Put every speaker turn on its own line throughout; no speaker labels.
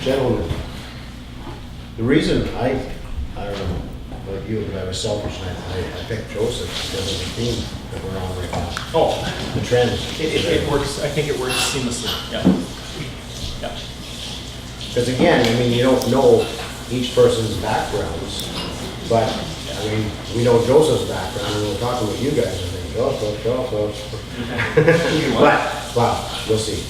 Gentlemen, the reason I don't know about you, but I was selfish and I picked Joseph because of the theme that we're on right now.
Oh,
The trend.
it works, I think it works seamlessly, yeah. Yeah.
Because again, I mean, you don't know each person's backgrounds, but, I mean, we know Joseph's background, and we're talking with you guys, and think, oh. But, wow, we'll see.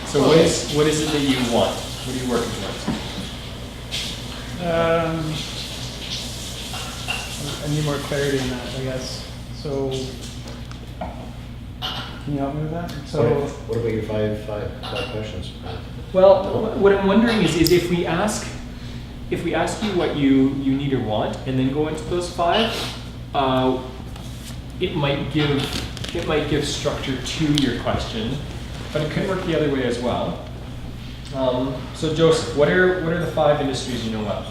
So what is it that you want? What are you working towards?
I need more clarity in that, I guess. So, can you help me with that? So,
What about your five questions?
Well, what I'm wondering is if we ask you what you need or want, and then go into those five, it might give structure to your question, but it could work the other way as well. So Joseph, what are the 5 industries you know well?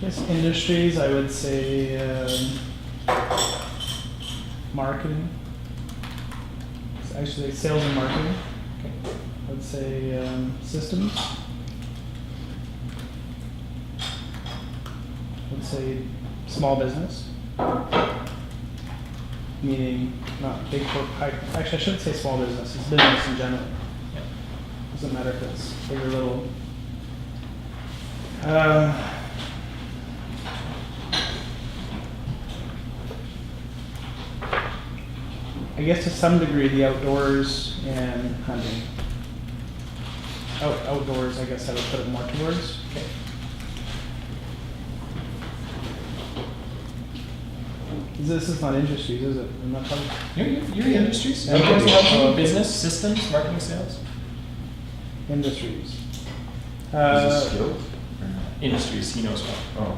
yes, industries, I would say marketing. Actually, sales and marketing.
Okay.
I would say systems. I would say small business. Meaning not big corp. Actually, I shouldn't say small business. It's business in general.
Yeah.
Doesn't matter if it's big or little. I guess to some degree the outdoors and hunting. Outdoors, I guess I would put it more towards.
Okay.
This is not industries, is it? I'm not talking.
Your industries?
Yeah,
Marketing, business, systems, marketing, sales?
Industries.
Is it skilled?
Industries, he knows well.
Oh.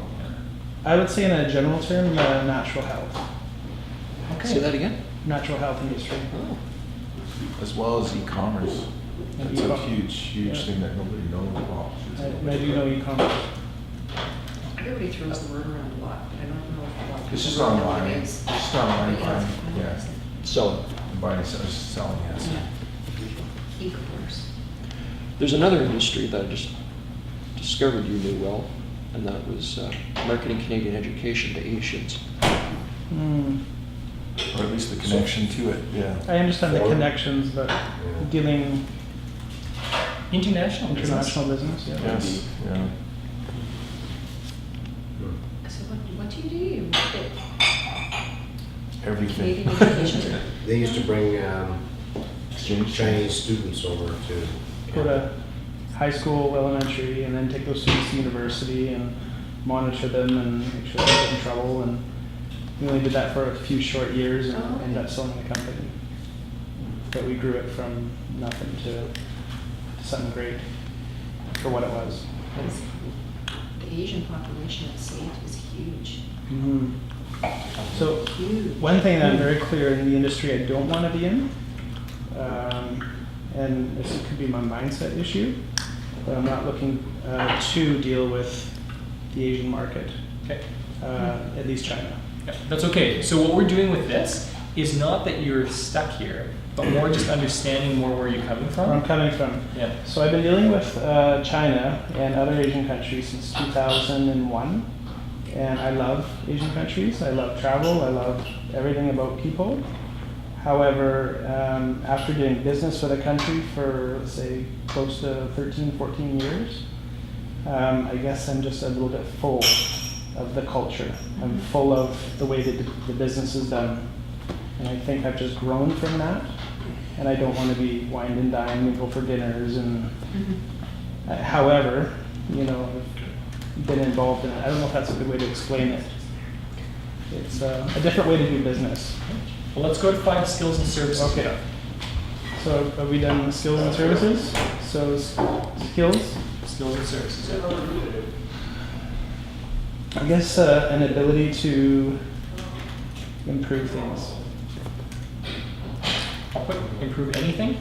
I would say in a general term, natural health.
Okay.
Say that again?
Natural health industry.
Oh.
As well as e-commerce.
And
It's a
e-com-
huge
Yeah.
thing that nobody knows about.
I do know e-commerce.
Everybody throws the word around a lot, but I don't know if a lot of
It's just
people know what
online.
it
It's
is.
just online
Yeah.
buying, yeah.
So,
Buying, selling, yes.
Yeah. E-commerce.
there's another industry that I just discovered you knew well, and that was marketing Canadian education to Asians.
Hmm.
Or at least the connection to it, yeah.
I understand the
Foreign.
connections, but dealing
International business.
international business, yeah.
Yes, yeah.
So what do you do? You market
Everything.
Canadian education?
They used to bring
Exchange.
Chinese students over to.
Go to high school, elementary, and then take those students to university and monitor them and make sure they don't get in trouble. And we only did that for a few short years and
Oh, okay.
ended up selling the company. But we grew it from nothing to something great for what it was.
The Asian population of SAIT is huge.
So
Huge.
one thing that I'm very clear in the industry I don't want to be in, and this could be my mindset issue, but I'm not looking to deal with the Asian market,
Okay.
at least China.
Yeah, that's okay. So what we're doing with this is not that you're stuck here, but more just understanding more where you're coming
Where I'm
from.
coming from.
Yeah.
So I've been dealing with China and other Asian countries since 2001, and I love Asian countries. I love travel. I love everything about people. However, after doing business with a country for, let's say, close to 13, 14 years, I guess I'm just a little bit full of the culture. I'm full of the way that the business is done. And I think I've just grown from that. And I don't want to be wined and dined and go for dinners. And however, you know, I've been involved in it. I don't know if that's a good way to explain it. It's a different way to do business.
Well, let's go to 5 skills and services.
Okay. So have we done skills and services? So skills,
Skills and services.
I guess an ability to improve things.
I'll put improve anything.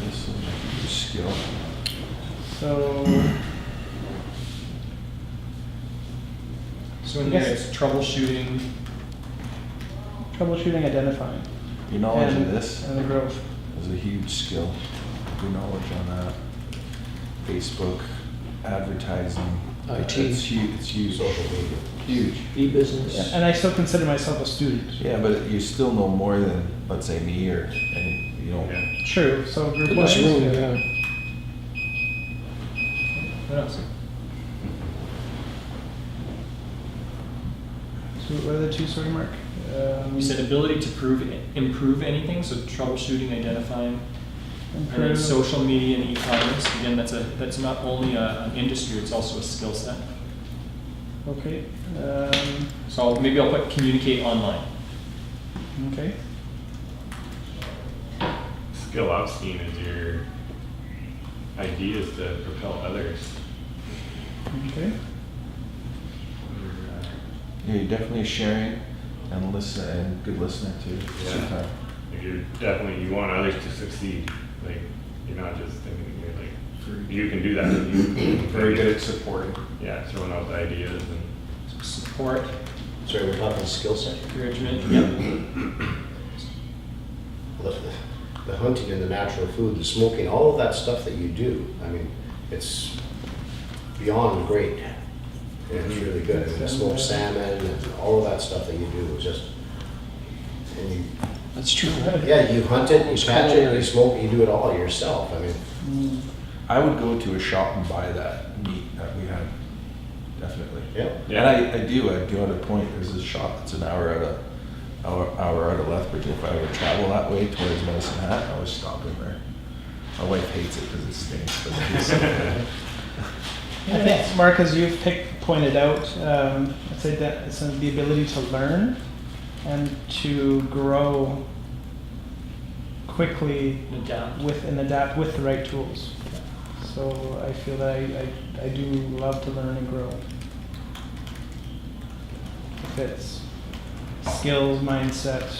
This is skill.
So
So in
Yes.
there it's troubleshooting.
troubleshooting, identifying.
Your knowledge
and,
of this
and the growth.
is a huge skill. Your knowledge on that. Facebook, advertising.
IT.
It's huge. It's huge.
Social media.
Huge.
E-business.
And I still consider myself a student.
Yeah, but you still know more than, let's say, me or, and you know.
Yeah.
True. So group
Give us
wise,
room,
yeah.
yeah.
What else?
So what are the two, sorry, Mark?
You said ability to improve anything, so troubleshooting, identifying, and then
improve.
social media and e-commerce. Again, that's not only an industry, it's also a skill set.
Okay.
So maybe I'll put communicate online.
Okay.
Skill I've seen is your ideas to propel others.
Okay.
Yeah, you're definitely sharing and listen and good listener too.
Yeah.
Sometimes.
Like you're definitely, you want others to succeed. Like, you're not just thinking, you're like, you can do that. You
Very good at supporting.
Yeah, throwing out the ideas and.
Support,
Sorry, we're talking skill set.
encouragement. Yep.
The hunting and the natural food, the smoking, all of that stuff that you do, I mean, it's beyond great. And it's really good. I mean, the smoked salmon and all of that stuff that you do is just, and you,
That's true.
yeah, you hunt it, you
It's
catch it,
culinary.
you smoke, it, you do it all yourself. I mean,
Mm.
I would go to a shop and buy that meat that we had. Definitely.
yeah.
Yeah.
And I do at a point, there's a shop that's an hour out of Lethbridge. If I ever travel that way towards Medicine Hat, I always stop in there. My wife hates it because it stinks, but it tastes so good.
I think, Mark, as you've pointed out, I'd say that it's the ability to learn and to grow quickly
Adapt.
and adapt with the right tools. So I feel that I do love to learn and grow. If it's skills, mindset,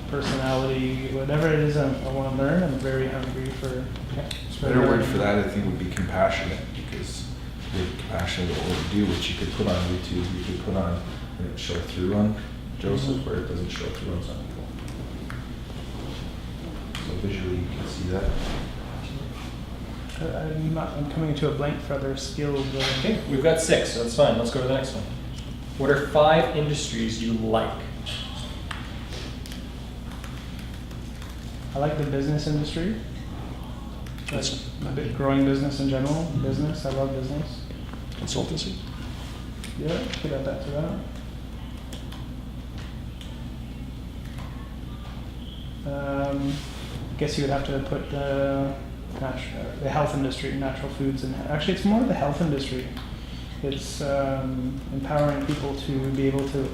personality, whatever it is I want to learn, I'm very hungry for.
A better word for that, I think, would be compassionate, because you're passionate about what you do, which you could put on YouTube, you could put on, and it show through on Joseph, where it doesn't show through on some people. So visually, you can see that.
I'm coming to a blank for other skills.
Okay, we've got 6, so that's fine. Let's go to the next one. What are 5 industries you like?
I like the business industry.
That's
A bit growing business in general. Business, I love business.
consultancy.
Yeah, could add that to that. I guess you would have to put the health industry, natural foods, and actually it's more the health industry. It's empowering people to be able to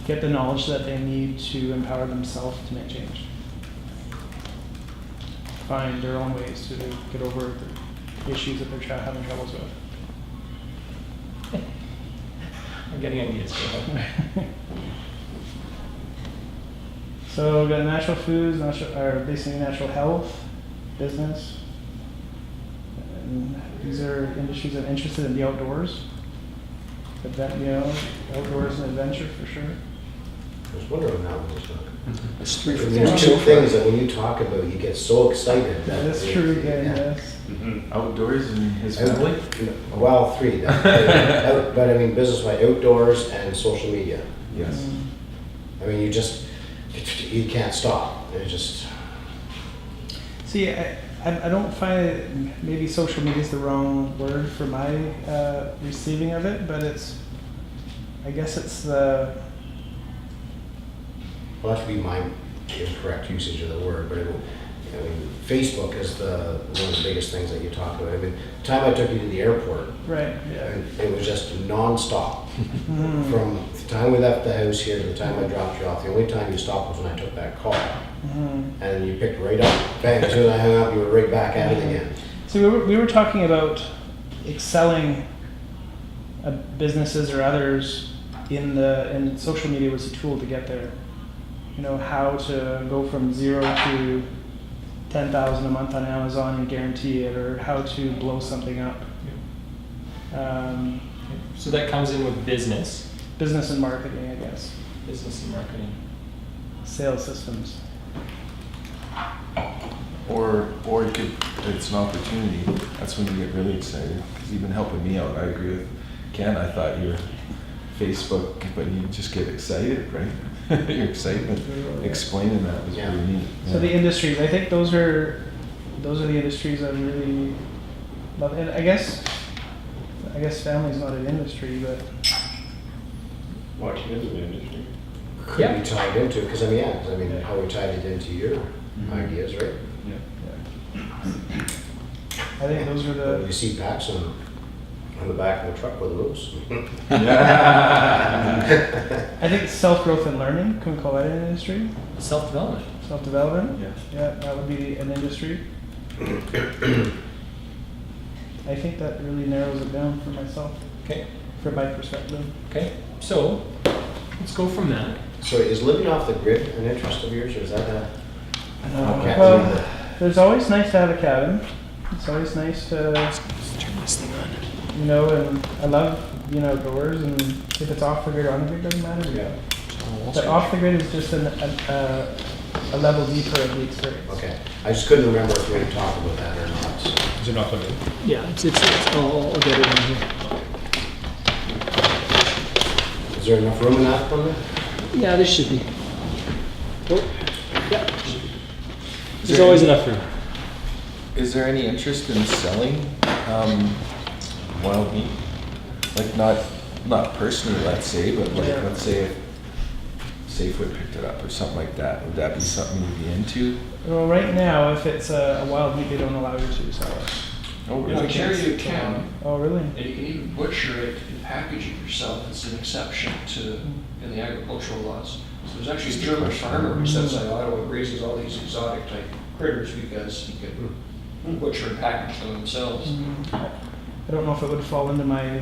get the knowledge that they need to empower themselves to make change. Find their own ways to get over the issues that they're having troubles with.
I'm getting ideas. Go ahead.
So we've got natural foods, or basically natural health, business. And these are industries that are interested in the outdoors. Outdoors and adventure for sure.
I was wondering how we was talking.
That's 3 for
There's
3
two
so far.
things that when you talk about, you get so excited. that
That's
it-
true again,
yeah.
yes.
Mhm.
Outdoors and his
Out-
family?
Well, 3. But I mean, business-wise, outdoors and social media.
Yes.
Mm.
I mean, you can't stop. It's just,
See, I don't find it, maybe social media is the wrong word for my receiving of it, but I guess it's the,
well, that should be my incorrect usage of the word, but I mean, Facebook is one of the biggest things that you talk about. I mean, the time I took you to the airport,
right, yeah.
and it was just nonstop.
Mhm.
From the time we left the house here to the time I dropped you off, the only time you stopped was when I took that call.
Mhm.
And you picked right up, bang, as soon as I hung up, you were right back at it again.
So we were talking about excelling businesses or others in social media was a tool to get there. You know, how to go from 0 to 10,000 a month on Amazon and guarantee it, or how to blow something up.
So that comes in with business,
Business and marketing, I guess.
business and marketing.
Sales systems.
Or it could, it's an opportunity, that's when you get really excited, because you've been helping me out, I agree with Ken, I thought your Facebook, but you just get excited, right? Your excitement, explaining that was
Yeah.
really neat.
So the industries, I think those are the industries I really love, and I guess family's not an industry, but
Watching is an industry.
Could
Yeah.
be tied into, because I mean, yeah, 'cause I mean, how we tied it into your ideas, right?
I think those are
You
the,
see packs on the back of the truck with a moose.
I think self-growth and learning, can we call that an industry?
Self-development.
Self-development?
Yeah.
Yeah, that would be an industry. I think that really narrows it down for myself,
Okay,
from my perspective.
okay. So let's go from that.
So is living off the grid an interest of yours, or is that a? Okay.
Well, there's always nice to have a cabin. It's always nice to,
Turn this thing on.
you know, and I love being outdoors, and if it's off the grid or on the grid, doesn't matter.
Yeah.
But off the grid is just a level deeper of the experience.
Okay, I just couldn't remember if we had talked about that or not. So.
Is it not plugged in? Yeah, I'll get it in here.
Is there enough room in that one there?
Yeah, there should be. Oh, yeah.
Is
There's
there
always
any-
enough room.
Is there any interest in selling wild meat? Like not personally, let's say, but like
Yeah.
let's say if Safeway picked it up or something like that, would that be something you'd be into?
Well, right now, if it's a wild meat, they don't allow you to sell it.
Oh,
In
really?
Ontario, you can,
Oh, really?
and you can even butcher it and package it yourself. It's an exception to, in the agricultural laws. So there's actually a
Just a
German
question.
farmer who sits in Ottawa and raises all these exotic type critters because he can butcher and package them themselves.
I don't know if it would fall into my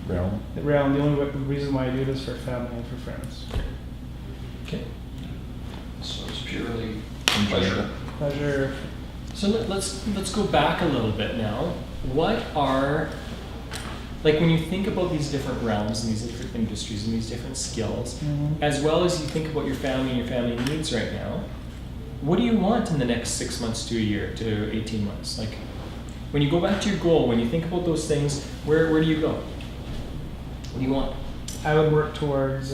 Realm?
realm. The only reason why I do this for family and for friends.
Okay.
So it's purely
Pleasure.
Pleasure.
So let's go back a little bit now. What are, like when you think about these different realms and these different industries and these different skills,
Mhm.
as well as you think about your family and your family needs right now, what do you want in the next 6 months to a year to 18 months? Like when you go back to your goal, when you think about those things, where do you go? What do you want?
I would work towards.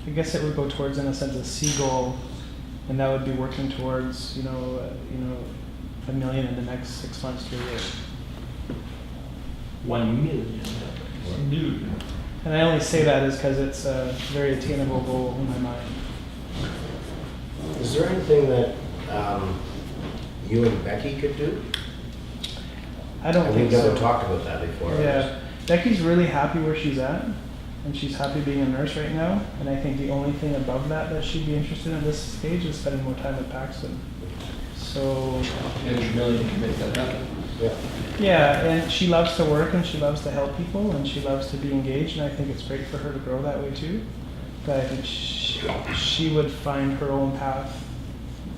I guess it would go towards, in a sense, a C goal, and that would be working towards, $1 million in the next 6 months to a year.
1 million.
And I only say that is because it's a very attainable goal in my mind.
Is there anything that you and Becky could do?
I don't
And
think
we've
so.
never talked about that before.
Yeah, Becky's really happy where she's at, and she's happy being a nurse right now. And I think the only thing above that she'd be interested in at this stage is spending more time at Paxton. So,
and $1 million can make that happen.
Yeah.
yeah, and she loves to work and she loves to help people and she loves to be engaged, and I think it's great for her to grow that way too. But I think she would find her own path,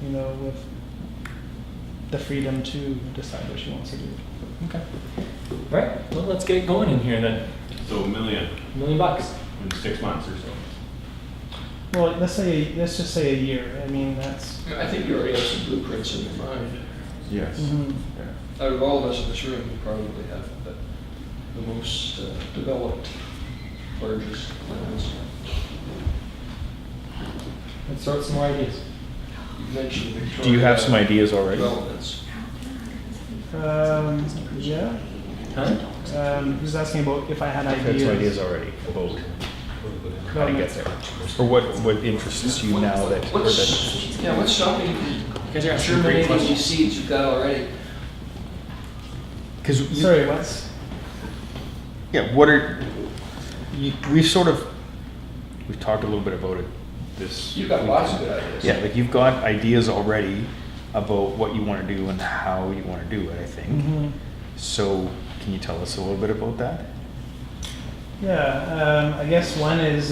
with the freedom to decide what she wants to do.
Okay. All right. Well, let's get it going in here then.
So $1 million
$1 million.
in 6 months or so.
Well, let's just say a year. I mean, that's.
I think you already have some blueprints in your mind.
Yes.
Mhm.
Yeah.
Out of all of us in this room, you probably have the most developed, largest plans.
Let's start some more ideas.
You mentioned Victoria.
Do you have some ideas already?
Developments.
Yeah.
Huh?
He was asking about if I had
I've had
ideas.
some ideas already about how to get there. Or what interests you now that, or that,
What's stopping you
guys are
from
asking great
germinating
questions.
these seeds you've got already?
because
Sorry, what's?
yeah, we've talked a little bit about it this.
You've got lots of good ideas.
Yeah, like you've got ideas already about what you want to do and how you want to do it, I think.
Mhm.
So can you tell us a little bit about that?
Yeah, I guess one is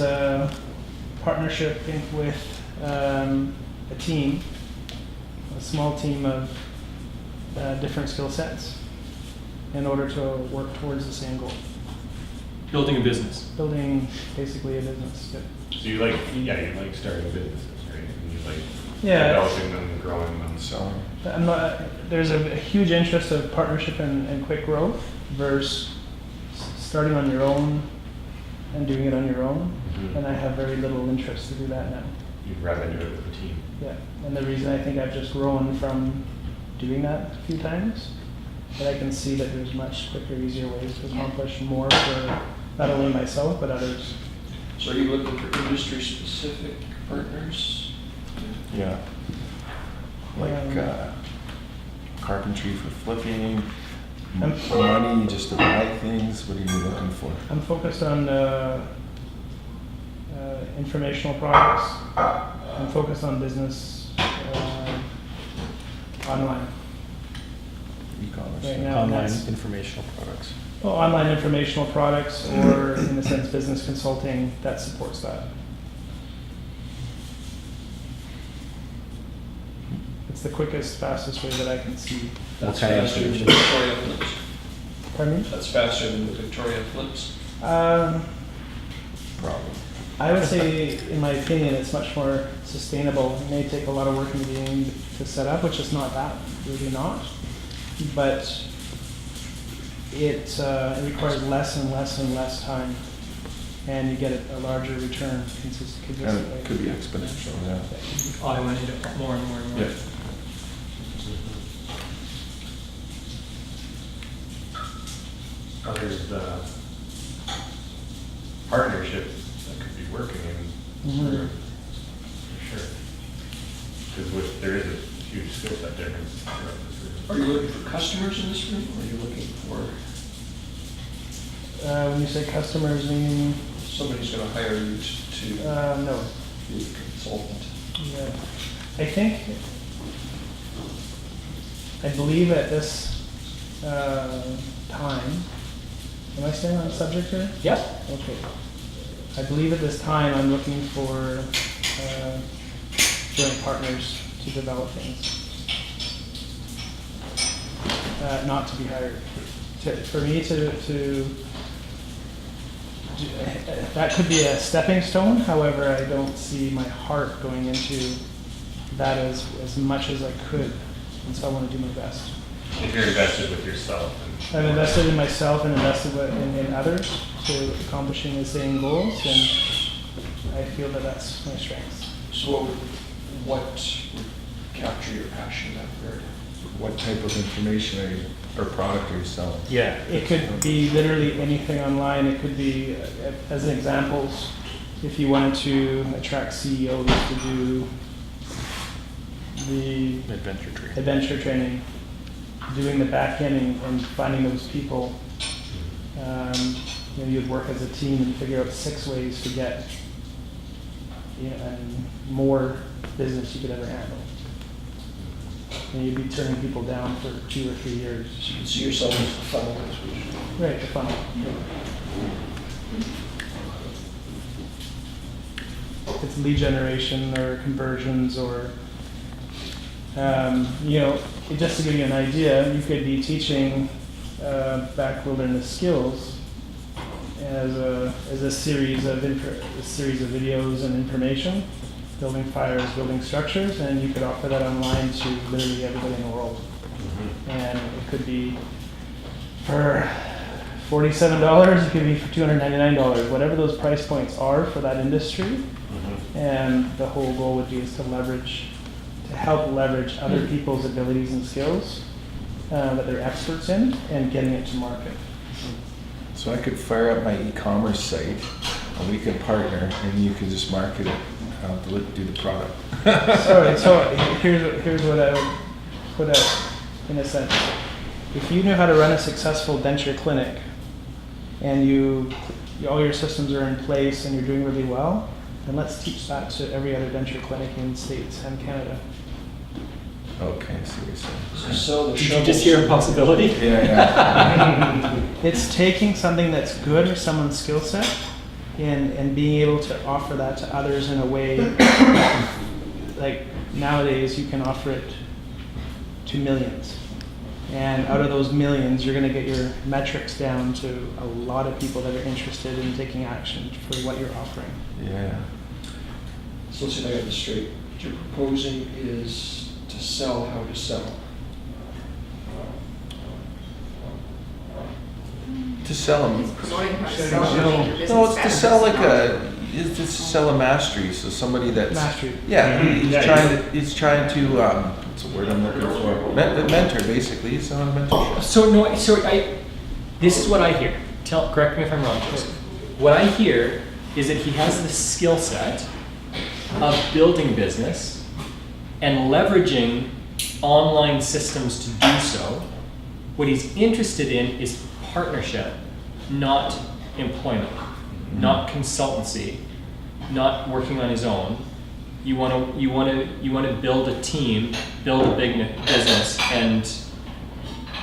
partnership with a team, a small team of different skill sets in order to work towards the same goal.
Building a business.
Building basically a business. Yeah.
So you like starting businesses, right? And you like
Yeah.
developing them, growing them.
So,
I'm not, there's a huge interest of partnership and quick growth versus starting on your own and doing it on your own.
Mhm.
And I have very little interest to do that now.
You'd rather do it with a team.
Yeah, and the reason I think I've just grown from doing that a few times, that I can see that there's much quicker, easier ways to accomplish more for not only myself, but others.
So are you looking for industry-specific partners?
yeah. Like, carpentry for flipping, money just to buy things, what are you looking for?
I'm focused on informational products. I'm focused on business online.
E-commerce.
Right now,
Online
that's-
informational products.
Well, online informational products or, in a sense, business consulting that supports that. It's the quickest, fastest way that I can see.
That's
kind of
faster than the
information?
Victoria flips.
Pardon me?
That's faster than the Victoria flips.
Problem.
I would say, in my opinion, it's much more sustainable. It may take a lot of work in the beginning to set up, which is not that, really not. But it requires less and less and less time, and you get a larger return
And
consistently.
it could be exponential, yeah.
Automated it more and more and more.
Yeah.
There's partnerships that could be working in
Mhm.
for sure. Because there is a huge skill set difference throughout this
Are
room.
you looking for customers in this room, or are you looking for
When you say customers, meaning,
somebody's gonna hire you to
no.
be a consultant?
Yeah. I believe at this time, am I staying on the subject here?
Yep.
Okay. I believe at this time I'm looking for joint partners to develop things. Not to be hired. For me that could be a stepping stone, however, I don't see my heart going into that as much as I could, and so I want to do my best.
If you're invested with yourself and.
I've invested in myself and invested in others to accomplishing the same goals, and I feel that that's my strength.
So what would capture your passion in that regard?
What type of information are you, or product are you selling?
Yeah.
It could be literally anything online. It could be, as examples, if you wanted to attract CEOs to do the
Adventure tree.
adventure training, doing the back end and finding those people. You'd work as a team and figure out 6 ways to get and more business you could ever handle. And you'd be turning people down for 2 or 3 years.
So you can see yourself as the funnel is.
Right, the funnel. If it's lead generation or conversions or, just to give you an idea, you could be teaching back wilderness skills as a series of videos and information, building fires, building structures, and you could offer that online to literally everybody in the world. And it could be for $47, it could be for $299, whatever those price points are for that industry. And the whole goal would be is to help leverage other people's abilities and skills that they're experts in, and getting it to market.
So I could fire up my e-commerce site, and we could partner, and you could just market it, do the product.
So here's what I would put out in a sense. If you know how to run a successful denture clinic, and all your systems are in place and you're doing really well, then let's teach that to every other denture clinic in the States and Canada.
Okay, I see what you're saying.
So the
Did you
shovels.
just hear a possibility?
Yeah.
It's taking something that's good or someone's skill set and being able to offer that to others in a way like nowadays you can offer it to millions. And out of those millions, you're going to get your metrics down to a lot of people that are interested in taking action for what you're offering.
Yeah.
So let's see if I got this straight. What you're proposing is to sell how to sell.
To sell them.
Promoting how to
Should
sell
I
and
show-
make your business
No, it's to
better.
sell like it's to sell a mastery, so somebody that's.
Mastery.
Yeah, he's
Yeah,
trying to, what's the word I'm looking for? Mentor, basically, he's selling mentorship.
So no, this is what I hear. Correct me if I'm wrong, Joseph. What I hear is that he has the skill set of building business and leveraging online systems to do so. What he's interested in is partnership, not employment, not consultancy, not working on his own. You want to build a team, build a big business, and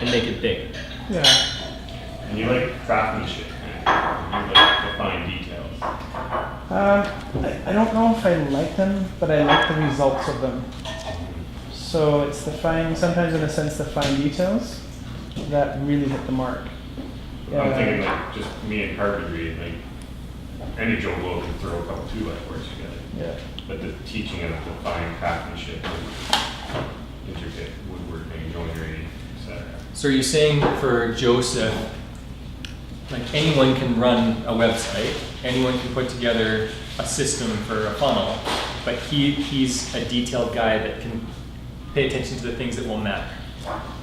make it big.
Yeah.
And you like craftsmanship, and you like the fine details.
I don't know if I like them, but I like the results of them. So it's sometimes in a sense, the fine details that really hit the mark.
I'm thinking like just me and carpentry, like any Joe Blow can throw a couple 2x4s together.
Yeah.
But the teaching of the fine craftsmanship, and intricate woodworking, joinery, etc.
So are you saying for Joseph, like anyone can run a website, anyone can put together a system for a funnel, but he's a detailed guy that can pay attention to the things that will matter.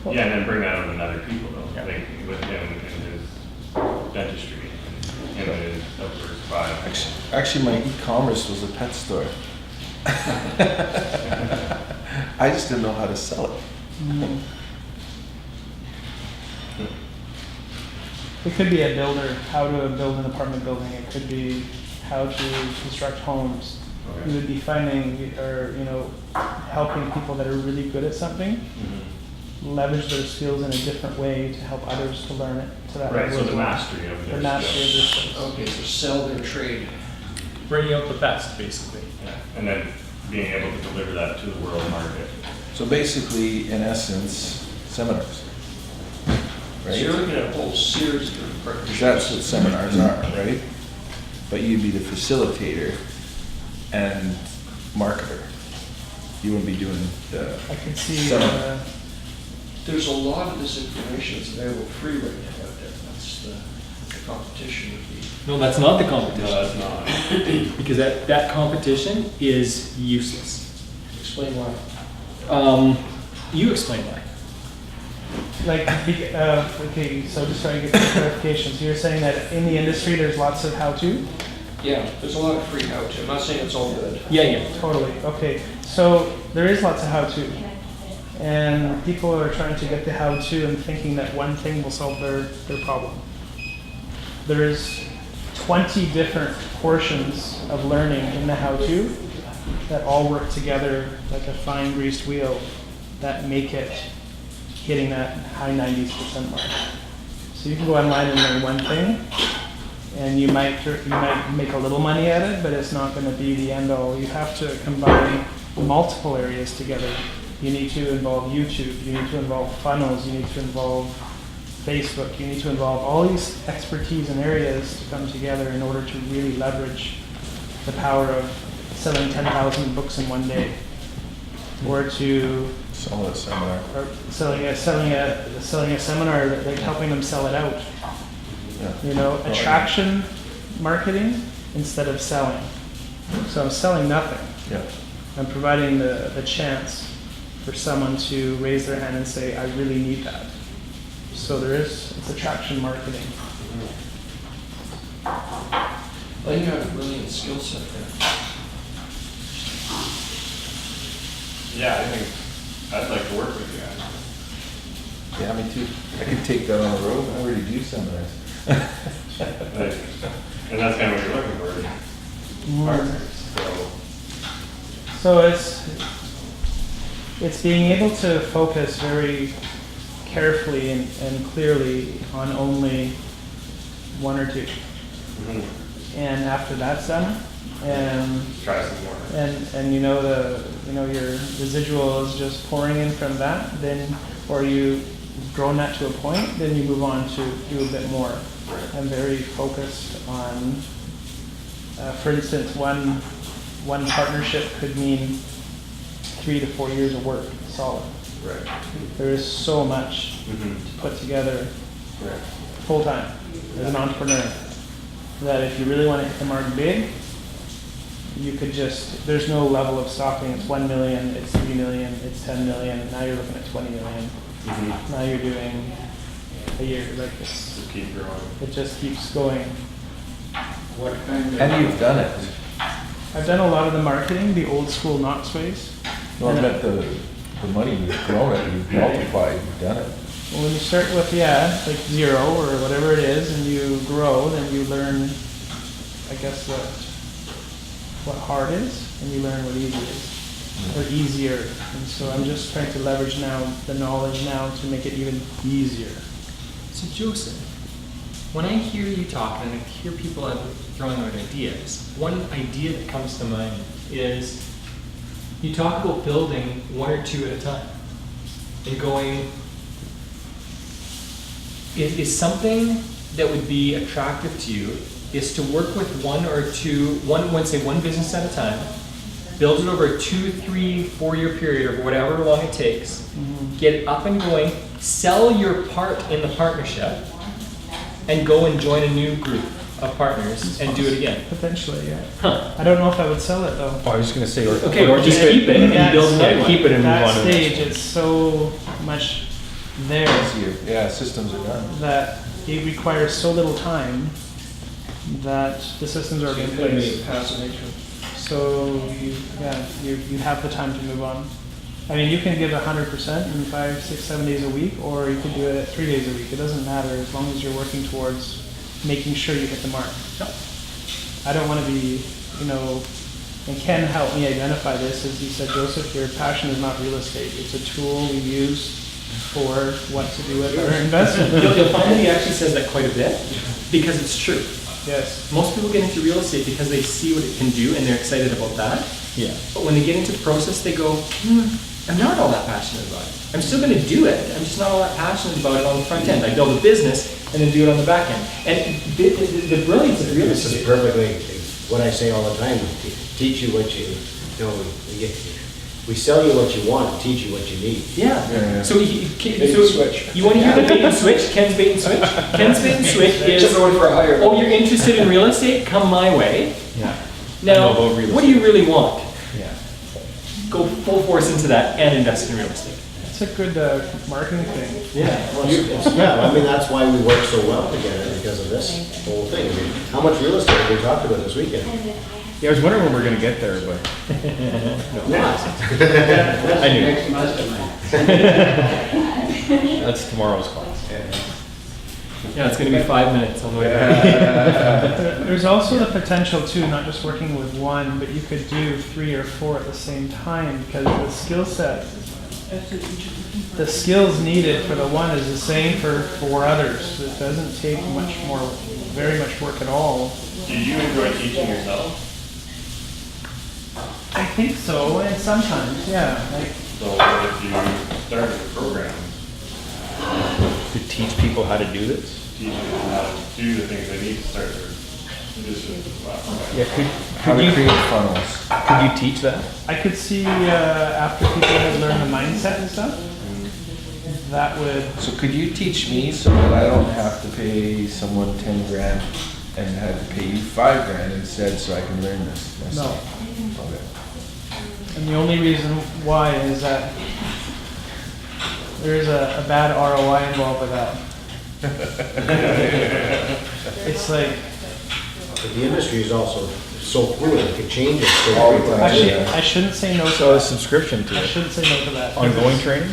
Yeah, and then bring that out in other people though,
Yeah.
like with him and his dentistry and his outdoor spa.
Actually, my e-commerce was a pet store. I just didn't know how to sell it.
It could be a builder, how to build an apartment building. It could be how to construct homes.
Okay.
You would be finding or helping people that are really good at something, leverage their skills in a different way to help others to learn it to that
Right,
level
so
as
the
well.
mastery of
The
their
mastery of their
skills.
skills.
Okay, so sell their trade.
Bringing out the best, basically.
Yeah, and then being able to deliver that to the world market.
So basically, in essence, seminars.
So you're
Right?
looking at a whole series of different
Because
partnerships.
that's what seminars are, right? But you'd be the facilitator and marketer. You wouldn't be doing the
I can see.
seminar.
There's a lot of this information that's available free right now out there. That's the competition would be.
No, that's not the competition.
No, that's not.
Because that competition is useless.
Explain why.
You explain why.
Okay, so just trying to get some clarification. So you're saying that in the industry, there's lots of how-to?
Yeah, there's a lot of free how-to. I'm not saying it's all good.
Yeah.
Totally, okay. So there is lots of how-to. And people are trying to get the how-to and thinking that one thing will solve their problem. There's 20 different portions of learning in the how-to that all work together like a fine greased wheel that make it hitting that high 90% mark. So you can go online and learn one thing, and you might make a little money at it, but it's not going to be the end all. You have to combine multiple areas together. You need to involve YouTube, you need to involve funnels, you need to involve Facebook, you need to involve all these expertise and areas to come together in order to really leverage the power of selling 10,000 books in one day, or to
Some of the seminar.
or selling a seminar, like helping them sell it out.
Yeah.
Attraction marketing instead of selling. So I'm selling nothing.
Yeah.
I'm providing the chance for someone to raise their hand and say, I really need that. So it's attraction marketing.
Well, you have a brilliant skill set there.
Yeah, I think I'd like to work with you guys.
Yeah, me too. I could take that on the road. I already do seminars.
Like, and that's kind of what you're looking for, partners. So,
So it's being able to focus very carefully and clearly on only one or two. And after that's done, and
try some more.
your residual is just pouring in from that, then, or you've grown that to a point, then you move on to do a bit more. I'm very focused on, for instance, one one partnership could mean 3 to 4 years of work, solid.
Right.
There is so much
Mhm.
to put together
Right.
full-time as an entrepreneur, that if you really want to hit the mark big, you could just, there's no level of stopping. It's 1 million, it's 3 million, it's 10 million, and now you're looking at 20 million.
Mhm.
Now you're doing a year, like this.
Just keep growing.
It just keeps going.
What kind
And you've done it.
I've done a lot of the marketing, the old school Knox ways.
No, I meant the money, you've grown it, you've multiplied, you've done it.
When you start with, like 0 or whatever it is, and you grow, then you learn, I guess, what hard is, and you learn what easy is, or easier. And so I'm just trying to leverage now the knowledge now to make it even easier.
So Joseph, when I hear you talk and I hear people throwing out ideas, one idea that comes to mind is you talk about building 1 or 2 at a time and going, is something that would be attractive to you is to work with 1 or 2, one business at a time, build it over a 2, 3, 4 year period or whatever long it takes, get it up and going, sell your part in the partnership, and go and join a new group of partners and do it again.
Potentially, yeah.
Huh.
I don't know if I would sell it though.
Oh, I was just gonna say,
Okay, or just keep it and
That's-
build another
Yeah,
one.
keep it and move
That
on to the next
stage, it's so much there
Easier. Yeah, systems are done.
that it requires so little time that the systems are already in place. So you have the time to move on. I mean, you can give 100% in 5, 6, 7 days a week, or you can do it 3 days a week. It doesn't matter as long as you're working towards making sure you hit the mark. I don't want to be, and Ken helped me identify this, as he said, Joseph, your passion is not real estate. It's a tool we use for what to do with our investment.
You'll find that he actually says that quite a bit because it's true.
Yes.
Most people get into real estate because they see what it can do and they're excited about that.
Yeah.
But when they get into the process, they go, I'm not all that passionate about it. I'm still going to do it. I'm just not all that passionate about it on the front end. I build a business and then do it on the back end. And the brilliance of real
This is
estate.
perfectly what I say all the time. Teach you what we sell you what you want, teach you what you need.
Yeah. So, you want to hear the bait and switch? Ken's bait and switch? Ken's bait and switch is, oh, you're interested in real estate? Come my way.
Yeah.
Now,
I know about real
what do you really want?
Yeah.
Go full force into that and invest in real estate.
It's a good marketing thing.
Yeah, I mean, that's why we work so well together, because of this whole thing. I mean, how much real estate have we talked about this weekend?
Yeah, I was wondering when we were gonna get there, but I knew. That's tomorrow's class.
Yeah, it's going to be 5 minutes on the way back.
There's also the potential too, not just working with one, but you could do 3 or 4 at the same time, because the skill set, the skills needed for the one is the same for 4 others. It doesn't take very much work at all.
Do you enjoy teaching yourself?
I think so, and sometimes, yeah.
So what if you started a program,
To teach people how to do this?
teaching them how to do the things they need to start their business?
Yeah,
How to create funnels.
could you teach that?
I could see after people had learned the mindset and stuff, that would,
So could you teach me so that I don't have to pay someone 10 grand and have to pay you 5 grand instead, so I can learn this
no.
myself? Okay.
And the only reason why is that there's a bad ROI involved with that. It's like,
But the industry is also so fluid, it could change it so
All the
quickly.
time.
actually,
Yeah.
I shouldn't say no to
So a
that.
subscription to
I
it,
shouldn't say no to that.
ongoing training?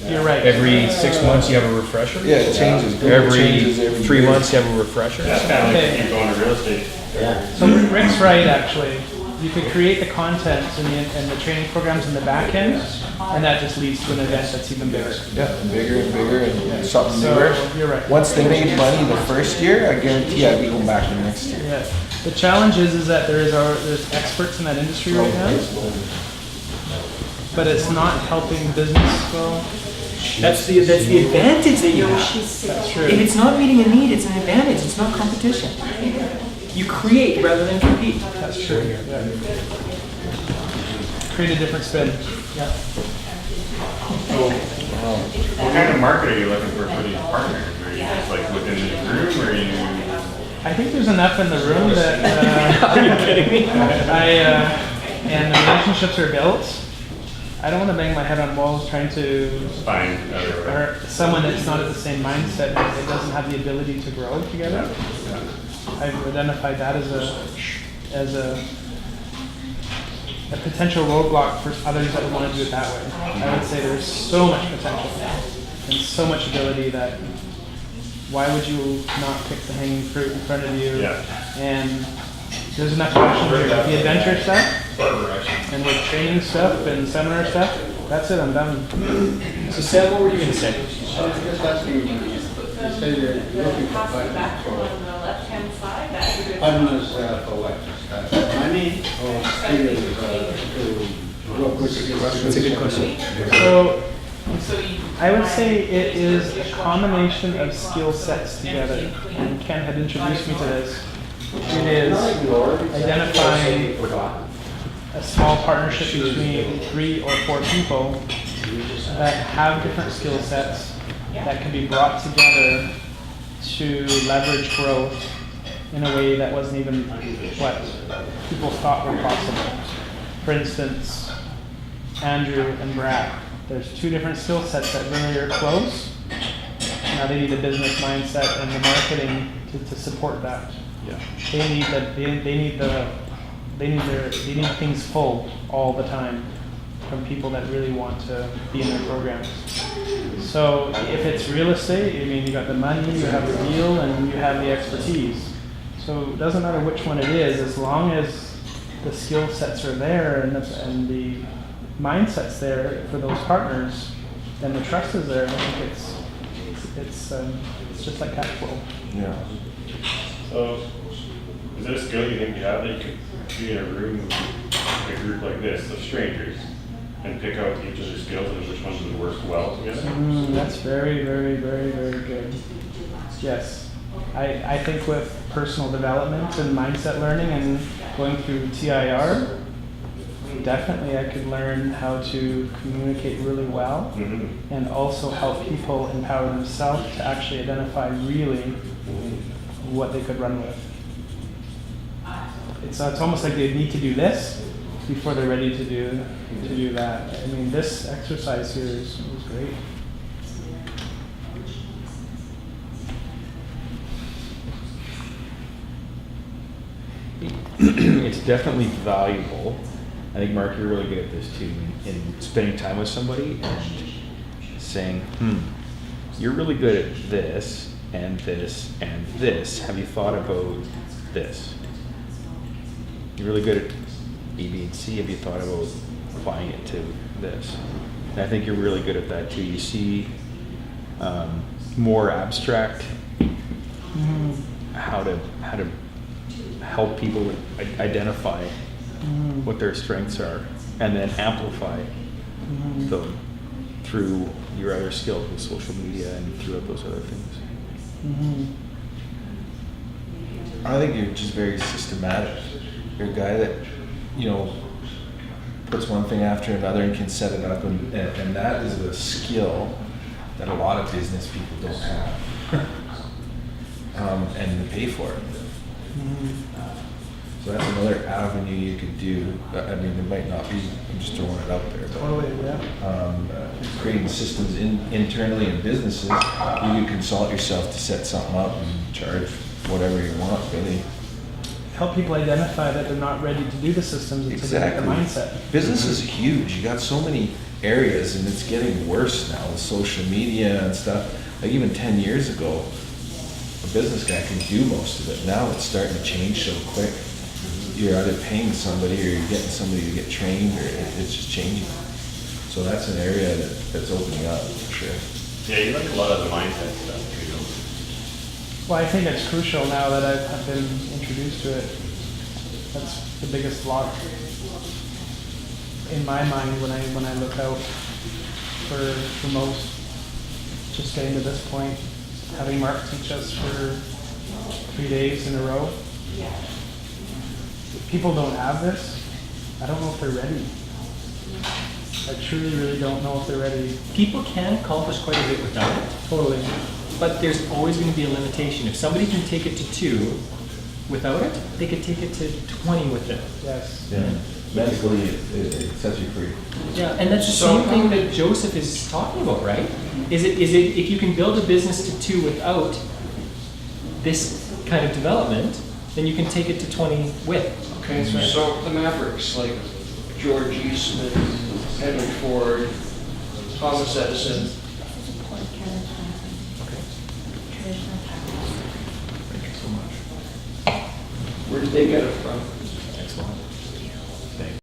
You're right.
Every 6 months you have a refresher?
Yeah, it changes. Google
Every
changes
3
year.
months you have a refresher?
That's kind of like
Okay.
if you go into real estate.
Yeah.
So Rick's right, actually. You could create the content and the training programs in the back end, and that just leads to an event that's even bigger.
Yeah, and bigger and something
So,
newer.
you're right.
Once they made money the first year, I guarantee I'd be going back the next year.
Yeah. The challenge is that there's experts in that industry right now, but it's not helping business grow.
That's the advantage that you have.
That's true.
If it's not meeting a need, it's an advantage. It's not competition. You create rather than compete.
That's true. Yeah. create a different spin. Yeah.
So, what kind of market are you looking for these partners? Are you just like within the room, or are you?
I think there's enough in the room that
Are you kidding me?
and the relationships are built. I don't want to bang my head on walls trying to
Find other
or someone that's not at the same mindset that doesn't have the ability to grow together. I've identified that as a potential roadblock for others that would want to do it that way. I would say there's so much potential and so much ability that why would you not pick the hanging fruit in front of you?
Yeah.
And there's enough options here. With the adventure stuff and with training stuff and seminar stuff, that's it, I'm done.
So Sam, what were you going to say?
I was just asking, you say you're looking for partners for what? Money or skills to work with you?
That's a good question.
So I would say it is a combination of skill sets together. And Ken had introduced me to this. It is identifying a small partnership between 3 or 4 people that have different skill sets that can be brought together to leverage growth in a way that wasn't even what people thought were possible. For instance, Andrew and Brad. There's 2 different skill sets that really are close. Now they need a business mindset and the marketing to support that.
Yeah.
They need things full all the time from people that really want to be in their programs. So if it's real estate, I mean, you got the money, you have the deal, and you have the expertise. So it doesn't matter which one it is, as long as the skill sets are there and the mindset's there for those partners, and the trust is there. I think it's just like cash flow.
Yeah.
So, is there a skill you think you have that you could be in a room with a group like this of strangers and pick out each of their skills and which ones would work well together?
That's very, very, very, very good. Yes. I think with personal development and mindset learning and going through TIR, definitely I could learn how to communicate really well and also help people empower themselves to actually identify really what they could run with. It's almost like they need to do this before they're ready to do that. I mean, this exercise here was great.
It's definitely valuable. I think, Mark, you're really good at this too, in spending time with somebody and saying, you're really good at this and this and this. Have you thought about this? You're really good at A, B, and C. Have you thought about applying it to this? And I think you're really good at that too. You see more abstract how to help people identify what their strengths are and then amplify them through your other skills with social media and throughout those other things.
I think you're just very systematic. You're a guy that, puts one thing after another and can set it up, and that is a skill that a lot of business people don't have, and they pay for it. So that's another avenue you could do. I mean, it might not be, I'm just throwing it out there, but
Totally, yeah.
creating systems internally in businesses, you can consult yourself to set something up and charge whatever you want, really.
Help people identify that they're not ready to do the systems and to get the mindset.
Business is huge. You got so many areas, and it's getting worse now with social media and stuff. Like even 10 years ago, a business guy could do most of it. Now it's starting to change so quick. You're either paying somebody or you're getting somebody to get trained, or it's just changing. So that's an area that's opening up for sure.
Yeah, you look at a lot of the mindset stuff too.
Well, I think it's crucial now that I've been introduced to it. That's the biggest block in my mind when I look out for most. Just getting to this point, having Mark teach us for 3 days in a row. If people don't have this, I don't know if they're ready. I truly really don't know if they're ready
People can accomplish quite a bit without it,
totally.
but there's always going to be a limitation. If somebody can take it to 2 without it, they could take it to 20 with it.
Yes.
Yeah, medically, it sets you free.
Yeah, and that's the same thing that Joseph is talking about, right? Is it if you can build a business to 2 without this kind of development, then you can take it to 20 with.
Okay, so the Mavericks, like George Eastman, Henry Ford, Thomas Edison, where did they get it from?